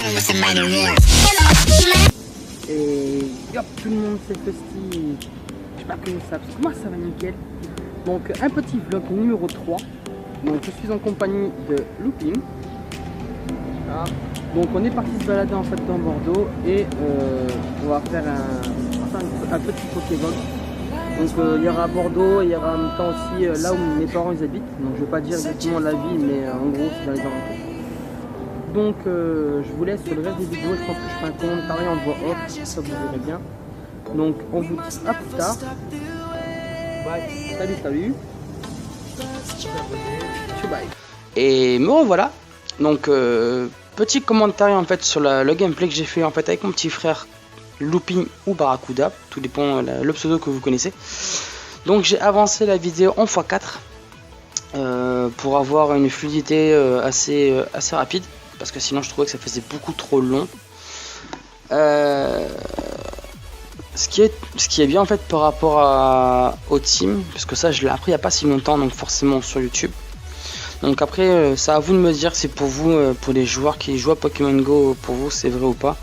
Et hop, tout le monde c'est Fusty. J'espère que ça va nickel. Donc un petit vlog numéro 3. Donc je suis en compagnie de Looping. Voilà. Donc on est parti se balader en fait dans Bordeaux et on va faire un petit Pokéball. Donc il y aura Bordeaux et il y aura en même temps aussi là où mes parents ils habitent. Donc je ne vais pas dire exactement la ville, mais en gros c'est dans les alentours. Donc je vous laisse sur le reste des vidéos. Je pense que je ferai un commentaire en voix off, ça vous verrez bien. Donc on vous dit à plus tard. Bye. Salut. Bye. Et me revoilà. Donc petit commentaire en fait sur le gameplay que j'ai fait en fait avec mon petit frère Looping ou Barracuda, tout dépend le pseudo que vous connaissez. Donc j'ai avancé la vidéo en x4 pour avoir une fluidité assez rapide, parce que sinon je trouvais que ça faisait beaucoup trop long. Ce qui est bien en fait par rapport au team, parce que ça je l'ai appris il n'y a pas si longtemps, donc forcément sur YouTube. Donc après c'est à vous de me dire si pour vous, pour les joueurs qui jouent à Pokémon Go, pour vous c'est vrai ou pas.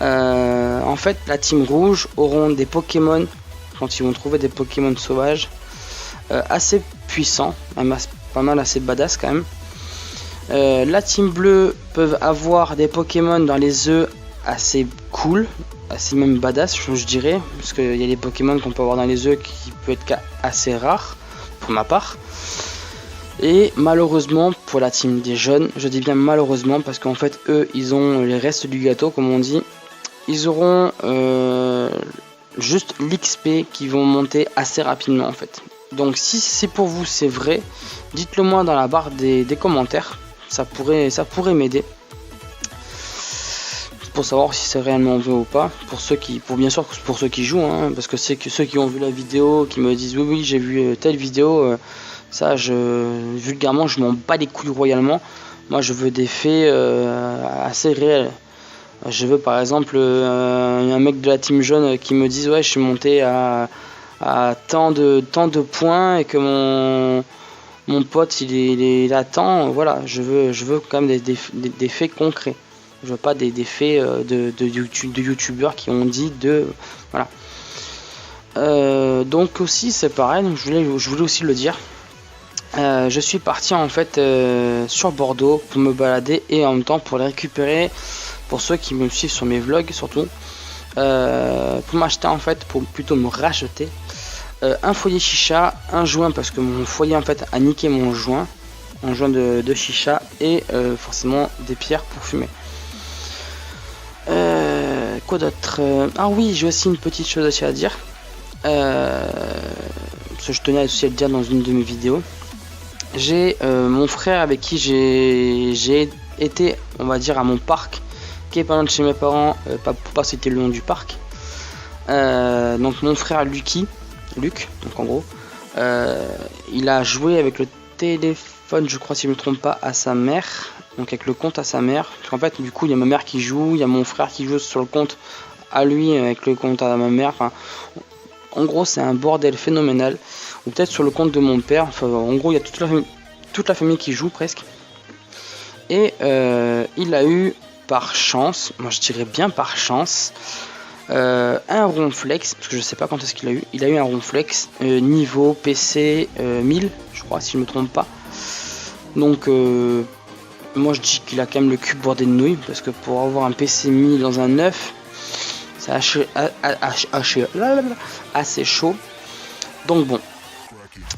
En fait la team rouge auront des Pokémon, quand ils vont trouver des Pokémon sauvages assez puissants, même pas mal assez badass quand même. La team bleue peuvent avoir des Pokémon dans les œufs assez cool, assez même badass je dirais, parce qu'il y a des Pokémon qu'on peut avoir dans les œufs qui peut être assez rares pour ma part. Et malheureusement pour la team des jeunes, je dis bien malheureusement parce qu'en fait eux ils ont les restes du gâteau comme on dit, ils auront juste l'XP qui vont monter assez rapidement en fait. Donc si c'est pour vous c'est vrai, dites-le moi dans la barre des commentaires, ça pourrait m'aider pour savoir si c'est réellement vrai ou pas, bien sûr pour ceux qui jouent, hein, parce que c'est que ceux qui ont vu la vidéo qui me disent oui j'ai vu telle vidéo, ça vulgairement je m'en bats les couilles royalement. Moi je veux des faits assez réels. Je veux par exemple un mec de la team jaune qui me dise ouais je suis monté à tant de points et que mon pote il attend. Voilà, je veux quand même des faits concrets. Je veux pas des faits de youtubeurs qui ont dit voilà. Donc aussi c'est pareil, donc je voulais aussi le dire. Je suis parti en fait sur Bordeaux pour me balader et en même temps pour les récupérer, pour ceux qui me suivent sur mes vlogs surtout, pour m'acheter en fait, pour plutôt me racheter un foyer chicha, un joint parce que mon foyer en fait a niqué mon joint, un joint de chicha et forcément des pierres pour fumer. Quoi d'autre? Ah oui, j'ai aussi une petite chose aussi à dire, parce que je tenais aussi à le dire dans une de mes vidéos. J'ai mon frère avec qui j'ai été, on va dire, à mon parc qui est pas loin de chez mes parents, pour pas citer le nom du parc. Donc mon frère Luc, donc en gros, il a joué avec le téléphone, je crois si je ne me trompe pas, à sa mère, donc avec le compte à sa mère. Parce qu'en fait, du coup, il y a ma mère qui joue, il y a mon frère qui joue sur le compte à lui avec le compte à ma mère. Enfin, en gros, c'est un bordel phénoménal. Ou peut-être sur le compte de mon père. Enfin, en gros, il y a toute la famille qui joue presque. Et il a eu par chance, moi je dirais bien par chance, un Ronflex, parce que je sais pas quand est-ce qu'il a eu. Il a eu un Ronflex niveau PC 1000, je crois, si je me trompe pas. Donc moi je dis qu'il a quand même le cul bordé de nouilles, parce que pour avoir un PC 1000 dans un 9, c'est assez chaud. Donc bon,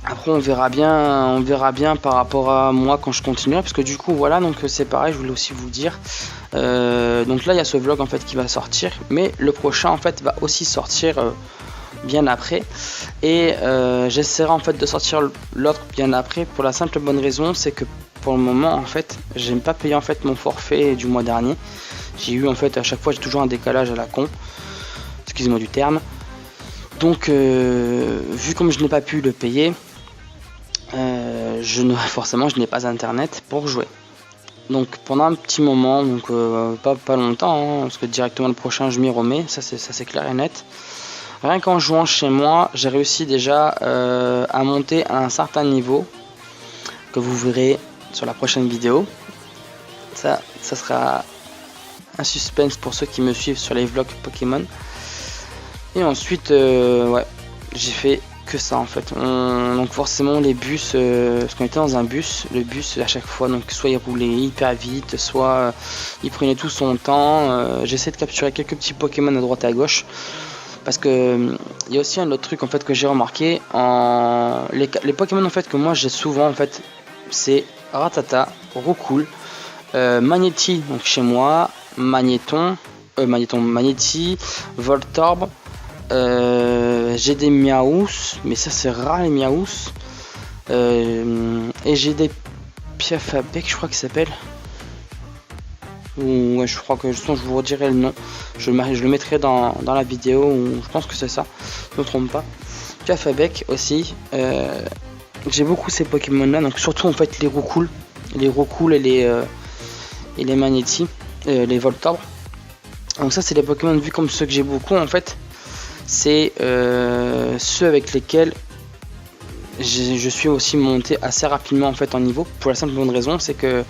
après on verra bien par rapport à moi quand je continuerai, parce que du coup voilà, donc c'est pareil, je voulais aussi vous dire. Donc là il y a ce vlog en fait qui va sortir, mais le prochain en fait va aussi sortir bien après, et j'essaierai en fait de sortir l'autre bien après, pour la simple bonne raison, c'est que pour le moment en fait j'aime pas payer en fait mon forfait du mois dernier. J'ai eu en fait à chaque fois, j'ai toujours un décalage à la con, excusez-moi du terme. Donc vu comme je n'ai pas pu le payer, forcément je n'ai pas internet pour jouer. Donc pendant un petit moment, donc pas longtemps, hein, parce que directement le prochain je m'y remets, ça c'est clair et net. Rien qu'en jouant chez moi, j'ai réussi déjà à monter à un certain niveau que vous verrez sur la prochaine vidéo. Ça sera un suspense pour ceux qui me suivent sur les vlogs Pokémon. Et ensuite, ouais, j'ai fait que ça en fait. Donc forcément les bus, parce qu'on était dans un bus, le bus à chaque fois, donc soit il roulait hyper vite, soit il prenait tout son temps. J'essaie de capturer quelques petits Pokémon à droite et à gauche. Parce que il y a aussi un autre truc en fait que j'ai remarqué, les Pokémon en fait que moi j'ai souvent en fait, c'est Rattata, Roucoule, Magnéti donc chez moi, Magnéti, Voltorb, j'ai des Miaous, mais ça c'est rare les Miaous, et j'ai des Piafabec je crois qu'il s'appelle. Ouais, je crois que je vous redirai le nom. Je le mettrai dans la vidéo, où je pense que c'est ça, je me trompe pas. Piafabec aussi. J'ai beaucoup ces Pokémon là, donc surtout en fait les Roucoule et les Magnéti, les Voltorb. Donc ça c'est les Pokémon vus comme ceux que j'ai beaucoup en fait. C'est ceux avec lesquels je suis aussi monté assez rapidement en fait en niveau, pour la simple bonne raison c'est que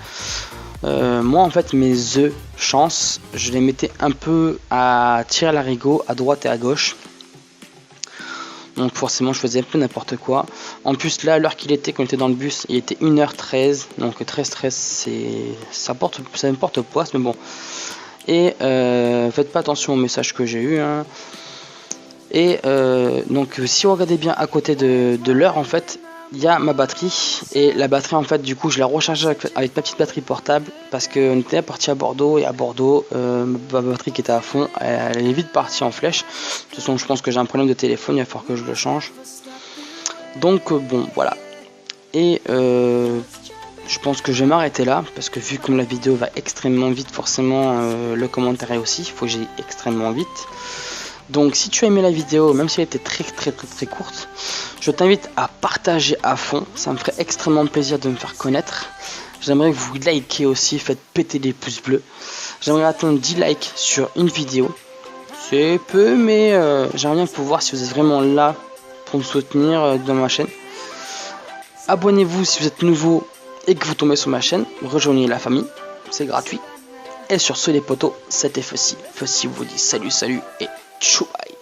moi en fait mes œufs chance je les mettais un peu à tirer à l'arigot à droite et à gauche, donc forcément je faisais un peu n'importe quoi. En plus là à l'heure qu'il était, quand on était dans le bus, il était 1h13, donc 13 ça me porte poisse, mais bon. Et faites pas attention au message que j'ai eu hein. Et donc si vous regardez bien à côté de l'heure en fait, il y a ma batterie, et la batterie en fait du coup je l'ai rechargée avec ma petite batterie portable, parce qu'on était parti à Bordeaux, et à Bordeaux ma batterie qui était à fond elle est vite partie en flèche. De toute façon je pense que j'ai un problème de téléphone, il va falloir que je le change. Donc bon voilà, et je pense que je vais m'arrêter là, parce que vu comme la vidéo va extrêmement vite, forcément le commentaire est aussi, il faut que j'aille extrêmement vite. Donc si tu as aimé la vidéo, même si elle était très courte, je t'invite à partager à fond, ça me ferait extrêmement plaisir de me faire connaître. J'aimerais que vous likez aussi, faites péter les pouces bleus. J'aimerais attendre 10 likes sur une vidéo, c'est peu, mais j'aimerais bien pouvoir, si vous êtes vraiment là pour me soutenir dans ma chaîne. Abonnez-vous si vous êtes nouveau et que vous tombez sur ma chaîne, rejoignez la famille, c'est gratuit. Et sur ce les potos, c'était Fussy. Fussy vous dit salut et tchouaï.